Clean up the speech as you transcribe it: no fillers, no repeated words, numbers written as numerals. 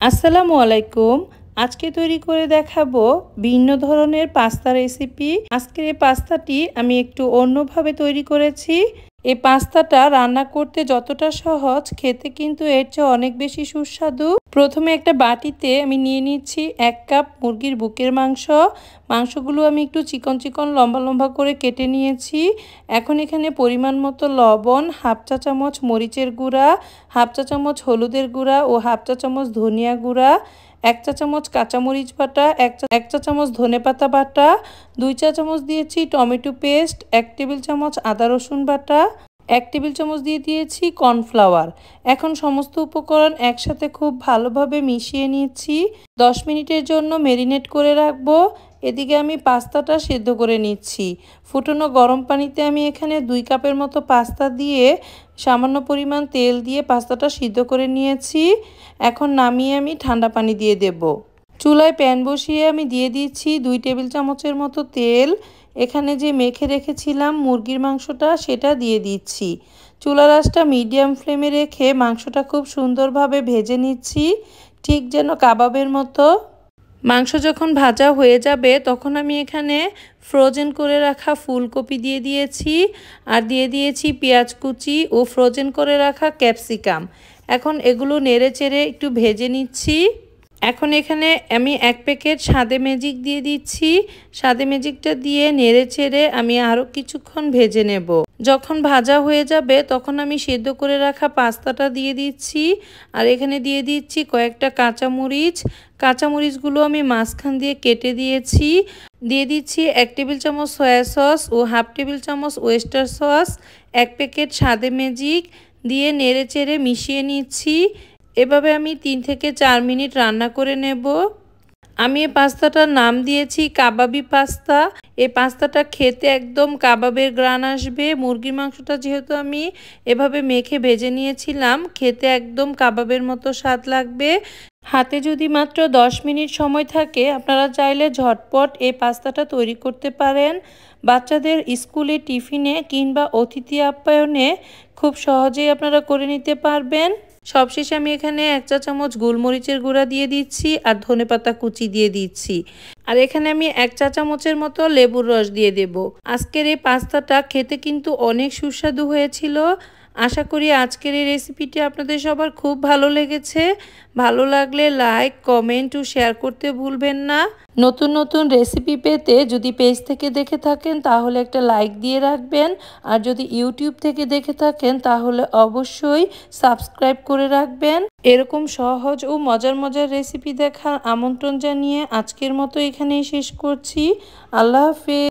আসসালামু আলাইকুম। আজকে তৈরি করে দেখাবো ভিন্ন ধরনের পাস্তা রেসিপি। আজকের এই পাস্তাটি আমি একটু অন্যভাবে তৈরি করেছি। এই পাস্তাটা রান্না করতে যতটা সহজ, খেতে কিন্তু এর চেয়ে অনেক বেশি সুস্বাদু। প্রথমে একটা বাটিতে আমি নিয়ে নিচ্ছি 1 কাপ মুরগির বুকের মাংস। মাংসগুলো আমি একটু চিকন চিকন লম্বা লম্বা করে কেটে নিয়েছি। এখন এখানে পরিমাণ মতো লবণ, হাফ চা চামচ মরিচের গুঁড়া, হাফ চা চামচ হলুদের গুঁড়া ও হাফ চা চামচ ধনিয়া গুঁড়া, 1 চা চামচ কাঁচামরিচ বাটা, 1 চা চামচ ধনেপাতা বাটা, 2 চা চামচ দিয়েছি টমেটো পেস্ট, 1 টেবিল চামচ আদা রসুন বাটা, 1 টেবিল চামচ দিয়ে দিয়েছি কর্নফ্লাওয়ার। এখন সমস্ত উপকরণ একসাথে খুব ভালোভাবে মিশিয়ে নিচ্ছি। 10 মিনিটের জন্য ম্যারিনেট করে রাখবো। এদিকে আমি পাস্তাটা সেদ্ধ করে নিচ্ছি। ফুটনো গরম পানিতে আমি এখানে 2 কাপের মতো পাস্তা দিয়ে সামান্য পরিমাণ তেল দিয়ে পাস্তাটা সিদ্ধ করে নিয়েছি। এখন নামিয়ে আমি ঠান্ডা পানি দিয়ে দেব। চুলায় প্যান বসিয়ে আমি দিয়ে দিচ্ছি 2 টেবিল চামচের মতো তেল। এখানে যে মেখে রেখেছিলাম মুরগির মাংসটা সেটা দিয়ে দিচ্ছি। চুলার আঁচটা মিডিয়াম ফ্লেমে রেখে মাংসটা খুব সুন্দরভাবে ভেজে নিচ্ছি, ঠিক যেন কাবাবের মতো। মাংস যখন ভাজা হয়ে যাবে তখন আমি এখানে ফ্রোজেন করে রাখা ফুলকপি দিয়ে দিয়েছি আর দিয়ে দিয়েছি পেঁয়াজ কুচি ও ফ্রোজেন করে রাখা ক্যাপসিকাম। এখন এগুলো নেড়ে চেড়ে একটু ভেজে নিচ্ছি। এখন এখানে আমি 1 প্যাকেট স্বাদে ম্যাজিক দিয়ে দিচ্ছি। স্বাদে ম্যাজিকটা দিয়ে নেড়ে চেড়ে আমি আরও কিছুক্ষণ ভেজে নেব। যখন ভাজা হয়ে যাবে তখন আমি সেদ্ধ করে রাখা পাস্তাটা দিয়ে দিচ্ছি আর এখানে দিয়ে দিচ্ছি কয়েকটা কাঁচামরিচ। কাঁচামরিচগুলো আমি মাঝখান দিয়ে কেটে দিয়েছি। দিয়ে দিচ্ছি 1 টেবিল চামচ সয়া সস ও হাফ টেবিল চামচ ওয়েস্টার সস, 1 প্যাকেট স্বাদে ম্যাজিক দিয়ে নেড়ে চেড়ে মিশিয়ে নিচ্ছি। এভাবে আমি 3 থেকে 4 মিনিট রান্না করে নেব। আমি এই পাস্তাটার নাম দিয়েছি কাবাবি পাস্তা। এই পাস্তাটা খেতে একদম কাবাবের গ্রান আসবে। মুরগির মাংসটা যেহেতু আমি এভাবে মেখে ভেজে নিয়েছিলাম, খেতে একদম কাবাবের মতো স্বাদ লাগবে। হাতে যদি মাত্র 10 মিনিট সময় থাকে, আপনারা চাইলে ঝটপট এই পাস্তাটা তৈরি করতে পারেন। বাচ্চাদের স্কুলে টিফিনে কিংবা অতিথি আপ্যায়নে খুব সহজেই আপনারা করে নিতে পারবেন। সবশেষে আমি এখানে 1 চা চামচ গোলমরিচের গুঁড়া দিয়ে দিচ্ছি আর ধনেপাতা কুচি দিয়ে দিচ্ছি। আর এখানে আমি 1 চা চামচের মতো লেবুর রস দিয়ে দেব। আজকের এই পাস্তাটা খেতে কিন্তু অনেক সুস্বাদু হয়েছিল। আশা করি আজকের এই রেসিপিটি আপনাদের সবার খুব ভালো লেগেছে। ভালো লাগলে লাইক, কমেন্ট ও শেয়ার করতে ভুলবেন না। নতুন নতুন রেসিপি পেতে যদি পেজ থেকে দেখে থাকেন তাহলে একটা লাইক দিয়ে রাখবেন, আর যদি ইউটিউব থেকে দেখে থাকেন তাহলে অবশ্যই সাবস্ক্রাইব করে রাখবেন। এরকম সহজ ও মজার মজার রেসিপি দেখার আমন্ত্রণ জানিয়ে আজকের মতো এখানেই শেষ করছি। আল্লাহ হাফেজ।